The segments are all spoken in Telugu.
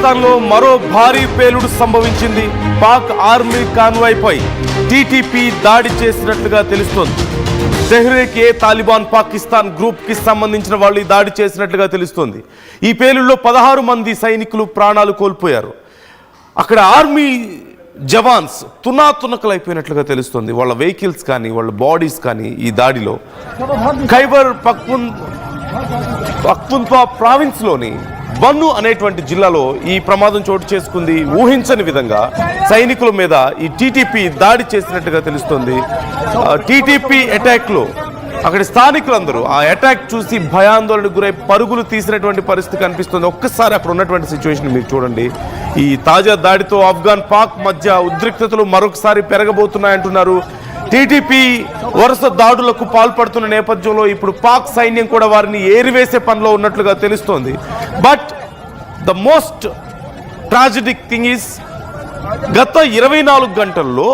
పాకిస్తాన్లో మరో భారీ పేలుడు సంభవించింది. పాక్ ఆర్మీ కాన్వాయ్పై టీటీపీ దాడి చేసినట్లుగా తెలుస్తోంది. తెహ్రీక్ ఏ తాలిబాన్ పాకిస్తాన్ గ్రూప్ కి సంబంధించిన వాళ్ళు ఈ దాడి చేసినట్లుగా తెలుస్తోంది. ఈ పేలుడులో 16 మంది సైనికులు ప్రాణాలు కోల్పోయారు. అక్కడ ఆర్మీ జవాన్స్ తునాతునకలైపోయినట్లుగా తెలుస్తోంది. వాళ్ళ వెహికల్స్ కానీ వాళ్ళ బాడీస్ కానీ ఈ దాడిలో ఖైబర్ పఖ్తూన్ఖ్వా ప్రావిన్స్లోని బన్ను అనేటువంటి జిల్లాలో ఈ ప్రమాదం చోటు చేసుకుంది. ఊహించని విధంగా సైనికుల మీద ఈ టీటీపీ దాడి చేసినట్టుగా తెలుస్తోంది. టీటీపీ అటాక్లో అక్కడి స్థానికులందరూ ఆ అటాక్ చూసి భయాందోళనకు గురై పరుగులు తీసినటువంటి పరిస్థితి కనిపిస్తుంది. ఒక్కసారి అక్కడ ఉన్నటువంటి సిచ్యువేషన్ మీరు చూడండి. ఈ తాజా దాడితో ఆఫ్ఘాన్ పాక్ మధ్య ఉద్రిక్తతలు మరొకసారి పెరగబోతున్నాయంటున్నారు. టీటీపీ వరుస దాడులకు పాల్పడుతున్న నేపథ్యంలో ఇప్పుడు పాక్ సైన్యం కూడా వారిని ఏరివేసే పనిలో ఉన్నట్లుగా తెలుస్తోంది. But the most tragedic thing is గత 24 గంటల్లో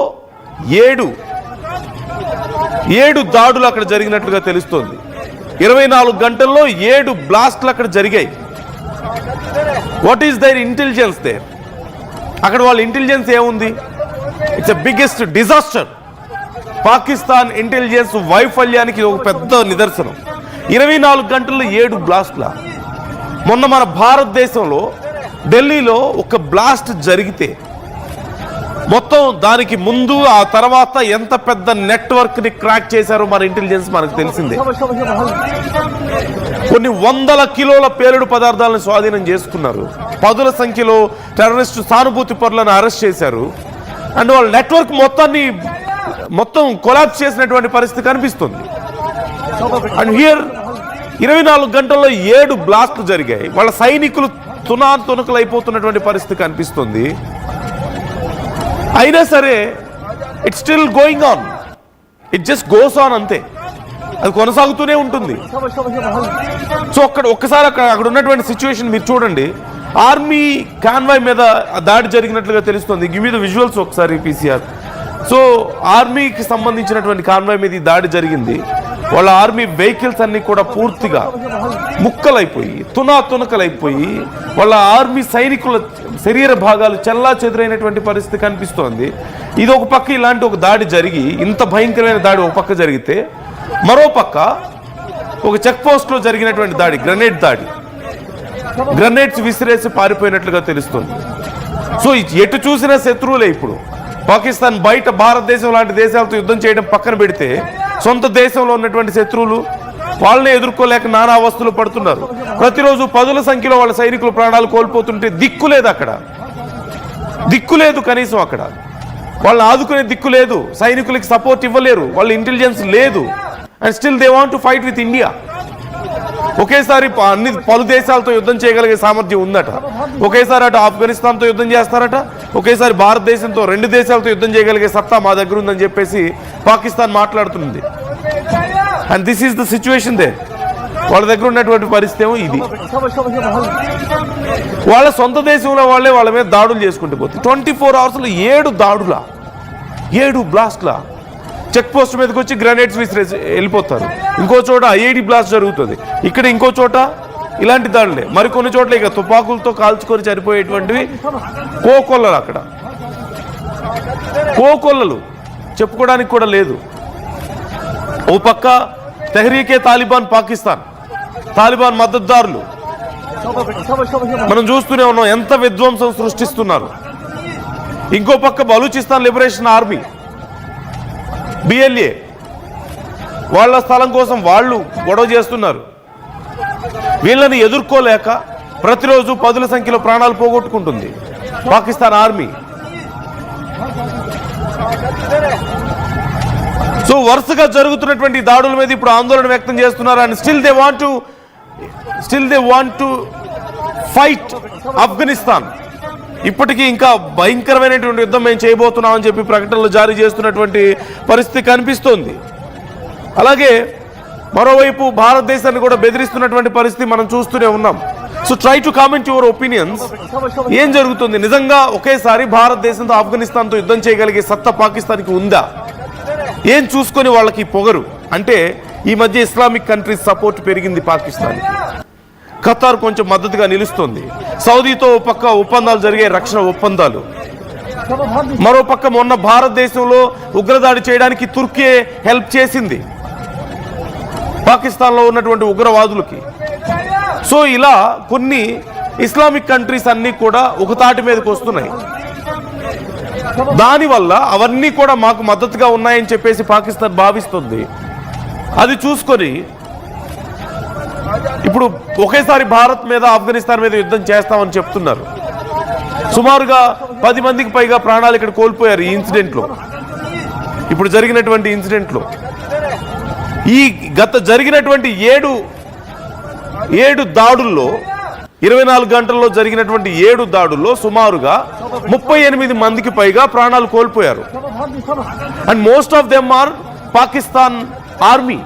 7 దాడులు అక్కడ జరిగినట్లుగా తెలుస్తోంది. 24 గంటల్లో 7 బ్లాస్ట్లు అక్కడ జరిగాయి. What is their intelligence there? అక్కడ వాళ్ళ ఇంటెలిజెన్స్ ఏముంది? It's a biggest disaster. Pakistan intelligence వైఫల్యానికి ఒక పెద్ద నిదర్శనం. 24 గంటల్లో 7 బ్లాస్ట్ల. మొన్న మన భారతదేశంలో ఢిల్లీలో ఒక బ్లాస్ట్ జరిగితే మొత్తం దానికి ముందు ఆ తర్వాత ఎంత పెద్ద నెట్వర్క్ ని క్రాక్ చేశారో మన ఇంటెలిజెన్స్ మనకు తెలిసిందే. కొన్ని 100 కిలోల పేలుడు పదార్థాలను స్వాధీనం చేసుకున్నారు. 10ల సంఖ్యలో టెర్రరిస్టు సానుభూతి పరులను అరెస్ట్ చేశారు. అండ్ వాళ్ళ నెట్వర్క్ మొత్తం కొలాప్స్ చేసినటువంటి పరిస్థితి కనిపిస్తుంది. అండ్ హియర్ 24 గంటల్లో 7 బ్లాస్ట్లు జరిగాయి. వాళ్ళ సైనికులు తునాతునకలు అయిపోతున్నటువంటి పరిస్థితి కనిపిస్తుంది. అయినా సరే it still going on. It just goes on, అంతే. అది కొనసాగుతూనే ఉంటుంది. సో ఒక్కసారి అక్కడ ఉన్నటువంటి సిచ్యువేషన్ మీరు చూడండి. ఆర్మీ కాన్వాయ్ మీద దాడి జరిగినట్లుగా తెలుస్తుంది. గివ్ మీ ద విజువల్స్ ఒకసారి పీసీఆర్. సో ఆర్మీకి సంబంధించినటువంటి కాన్వాయ్ మీద ఈ దాడి జరిగింది. వాళ్ళ ఆర్మీ వెహికల్స్ అన్ని కూడా పూర్తిగా ముక్కలైపోయి తునాతునకలైపోయి వాళ్ళ ఆర్మీ సైనికుల శరీర భాగాలు చెల్లా చెదురైనటువంటి పరిస్థితి కనిపిస్తోంది. ఇది ఒక పక్క ఇలాంటి ఒక దాడి జరిగి, ఇంత భయంకరమైన దాడి ఒక పక్క జరిగితే, మరో పక్క ఒక చెక్ పోస్ట్లో జరిగినటువంటి దాడి, గ్రెనేడ్స్ విసిరేసి పారిపోయినట్లుగా తెలుస్తుంది. సో ఎటు చూసినా శత్రువులే. ఇప్పుడు పాకిస్తాన్ బయట భారతదేశం లాంటి దేశాలతో యుద్ధం చేయడం పక్కన పెడితే సొంత దేశంలో ఉన్నటువంటి శత్రువులు వాళ్ళని ఎదుర్కోలేక నానా అవస్థలు పడుతున్నారు. ప్రతిరోజు 10ల సంఖ్యలో వాళ్ళ సైనికులు ప్రాణాలు కోల్పోతుంటే దిక్కులేదు. అక్కడ దిక్కులేదు. కనీసం అక్కడ వాళ్ళని ఆదుకునే దిక్కు లేదు. సైనికులకి సపోర్ట్ ఇవ్వలేరు. వాళ్ళ ఇంటెలిజెన్స్ లేదు. And still they want to fight with India. ఒకేసారి పలు దేశాలతో యుద్ధం చేయగలిగే సామర్థ్యం ఉందట. ఒకేసారి అటు ఆఫ్ఘనిస్తాన్తో యుద్ధం చేస్తారట. ఒకేసారి భారతదేశంతో 2 దేశాలతో యుద్ధం చేయగలిగే సత్తా మా దగ్గర ఉందని చెప్పేసి పాకిస్తాన్ మాట్లాడుతుంది. And this is the situation they. వాళ్ళ దగ్గర ఉన్నటువంటి పరిస్థితి ఏమో ఇది. వాళ్ళ సొంత దేశంలో వాళ్ళ మీద దాడులు చేసుకుంటూ పోతే 24 అవర్స్లో 7 దాడుల, 7 బ్లాస్ట్ల. చెక్ పోస్ట్ మీదకి వచ్చి గ్రెనేడ్స్ విసిరేసి వెళ్ళిపోతారు. ఇంకో చోట ఐఐడి బ్లాస్ట్ జరుగుతుంది. ఇక్కడ ఇంకో చోట ఇలాంటి దాడులే. మరికొన్ని చోట్ల ఇక తుపాకులతో కాల్చుకొని చనిపోయేటువంటివి కోకొల్లలు. అక్కడ కోకొల్లలు చెప్పుకోవడానికి కూడా లేదు. ఓ పక్క తెహ్రీకే తాలిబాన్ పాకిస్తాన్, తాలిబాన్ మద్దతుదారులు మనం చూస్తూనే ఉన్నాం ఎంత విధ్వంసం సృష్టిస్తున్నారు. ఇంకో పక్క బలూచిస్తాన్ లిబరేషన్ ఆర్మీ, BLA, వాళ్ళ స్థలం కోసం వాళ్ళు గొడవ చేస్తున్నారు. వీళ్ళని ఎదుర్కోలేక ప్రతిరోజు 10ల సంఖ్యలో ప్రాణాలు పోగొట్టుకుంటుంది పాకిస్తాన్ ఆర్మీ. సో వరుసగా జరుగుతున్నటువంటి దాడుల మీద ఇప్పుడు ఆందోళన వ్యక్తం చేస్తున్నారు. And still they want to fight Afghanistan. ఇప్పటికీ ఇంకా భయంకరమైనటువంటి యుద్ధం మేము చేయబోతున్నామని చెప్పి ప్రకటనలు జారీ చేస్తున్నటువంటి పరిస్థితి కనిపిస్తోంది. అలాగే మరోవైపు భారతదేశాన్ని కూడా బెదిరిస్తున్నటువంటి పరిస్థితి మనం చూస్తూనే ఉన్నాం. So try to comment your opinions. ఏం జరుగుతుంది? నిజంగా ఒకేసారి భారతదేశంతో ఆఫ్ఘనిస్తాన్తో యుద్ధం చేయగలిగే సత్తా పాకిస్తాన్కి ఉందా? ఏం చూసుకొని వాళ్ళకి పొగరు అంటే ఈ మధ్య ఇస్లామిక్ కంట్రీస్ సపోర్ట్ పెరిగింది పాకిస్తాన్. ఖతార్ కొంచెం మద్దతుగా నిలుస్తుంది. సౌదీతో పక్క ఒప్పందాలు జరిగే, రక్షణ ఒప్పందాలు. మరో పక్క మొన్న భారతదేశంలో ఉగ్రదాడి చేయడానికి తుర్కీ హెల్ప్ చేసింది పాకిస్తాన్లో ఉన్నటువంటి ఉగ్రవాదులకి. సో ఇలా కొన్ని ఇస్లామిక్ కంట్రీస్ అన్నీ కూడా ఒక తాటి మీదకి వస్తున్నాయి. దానివల్ల అవన్నీ కూడా మాకు మద్దతుగా ఉన్నాయని చెప్పేసి పాకిస్తాన్ భావిస్తుంది. అది చూసుకొని ఇప్పుడు ఒకేసారి భారత్ మీద, ఆఫ్ఘనిస్తాన్ మీద యుద్ధం చేస్తామని చెప్తున్నారు. సుమారుగా 10 మందికి పైగా ప్రాణాలు ఇక్కడ కోల్పోయారు ఈ ఇన్సిడెంట్లో, ఇప్పుడు జరిగినటువంటి ఇన్సిడెంట్లో. ఈ జరిగినటువంటి 7 దాడుల్లో, 24 గంటల్లో జరిగినటువంటి 7 దాడుల్లో సుమారుగా 38 మందికి పైగా ప్రాణాలు కోల్పోయారు. And most of them are Pakistan army.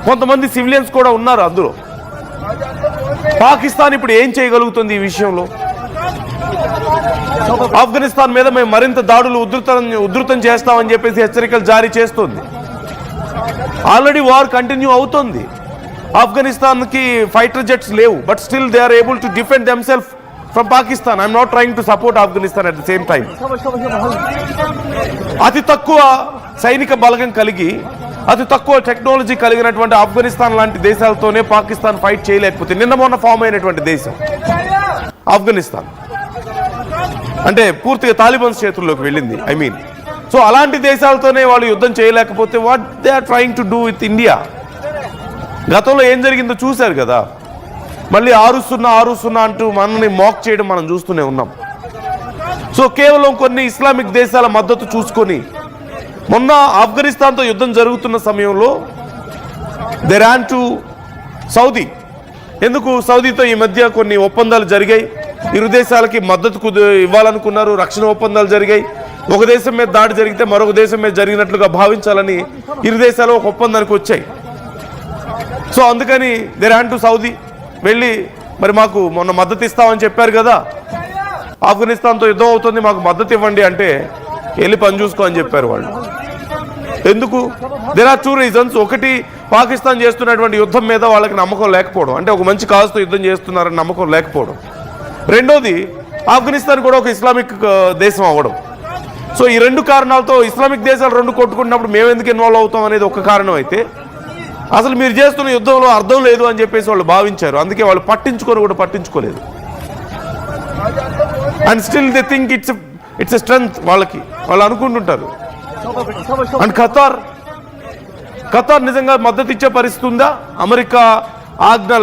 కొంతమంది సివిలియన్స్ కూడా ఉన్నారు అందులో. పాకిస్తాన్ ఇప్పుడు ఏం చేయగలుగుతుంది ఈ విషయంలో? ఆఫ్ఘనిస్తాన్ మీద మేము మరింత దాడులు ఉధృతం చేస్తామని చెప్పేసి హెచ్చరికలు జారీ చేస్తుంది. ఆల్రెడీ వార్ కంటిన్యూ అవుతుంది. ఆఫ్ఘనిస్తాన్ కి ఫైటర్ జెట్స్ లేవు, but still they are able to defend themselves from Pakistan. I'm not trying to support Afghanistan at the same time. అతి తక్కువ సైనిక బలగం కలిగి, అతి తక్కువ టెక్నాలజీ కలిగినటువంటి ఆఫ్ఘనిస్తాన్ లాంటి దేశాలతోనే పాకిస్తాన్ ఫైట్ చేయలేకపోతే, నిన్న మొన్న ఫామ్ అయినటువంటి దేశం ఆఫ్ఘనిస్తాన్ అంటే పూర్తిగా తాలిబాన్స్ చేతుల్లోకి వెళ్ళింది. సో అలాంటి దేశాలతోనే వాళ్ళు యుద్ధం చేయలేకపోతే what they are trying to do with India? గతంలో ఏం జరిగిందో చూశారు కదా. మళ్ళీ 6-0 అంటూ మనల్ని మాక్ చేయడం మనం చూస్తూనే ఉన్నాం. సో కేవలం కొన్ని ఇస్లామిక్ దేశాల మద్దతు చూసుకొని, మొన్న ఆఫ్ఘనిస్తాన్తో యుద్ధం జరుగుతున్న సమయంలో దే ర్యాన్ టు సౌదీ. ఎందుకు? సౌదీతో ఈ మధ్య కొన్ని ఒప్పందాలు జరిగాయి, ఇరు దేశాలకి మద్దతు ఇవ్వాలనుకున్నారు, రక్షణ ఒప్పందాలు జరిగాయి. ఒక దేశం మీద దాడి జరిగితే మరొక దేశం మీద జరిగినట్లుగా భావించాలని ఇరు దేశాలు ఒక ఒప్పందానికి వచ్చాయి. సో అందుకని దే ర్యాన్ టు సౌదీ. వెళ్ళి మరి మాకు మొన్న మద్దతు ఇస్తామని చెప్పారు కదా, ఆఫ్ఘనిస్తాన్తో యుద్ధం అవుతుంది, మాకు మద్దతు ఇవ్వండి అంటే వెళ్ళి పని చూసుకో అని చెప్పారు వాళ్ళు. ఎందుకు? There are 2 reasons. ఒకటి, పాకిస్తాన్ చేస్తున్నటువంటి యుద్ధం మీద వాళ్ళకి నమ్మకం లేకపోవడం, అంటే ఒక మంచి కాజుతో యుద్ధం చేస్తున్నారని నమ్మకం లేకపోవడం. రెండోది, ఆఫ్ఘనిస్తాన్ కూడా ఒక ఇస్లామిక్ దేశం అవ్వడం. సో ఈ 2 కారణాలతో ఇస్లామిక్ దేశాలు 2 కొట్టుకున్నప్పుడు మేము ఎందుకు ఇన్వాల్వ్ అవుతాం అనేది ఒక కారణం అయితే, అసలు మీరు చేస్తున్న యుద్ధంలో అర్థం లేదు అని చెప్పేసి వాళ్ళు భావించారు. అందుకే వాళ్ళు పట్టించుకోలేదు. And still they think it's a strength వాళ్ళకి, వాళ్ళు అనుకుంటుంటారు. అండ్ ఖతార్ నిజంగా మద్దతు ఇచ్చే పరిస్థితి ఉందా? అమెరికా ఆజ్ఞ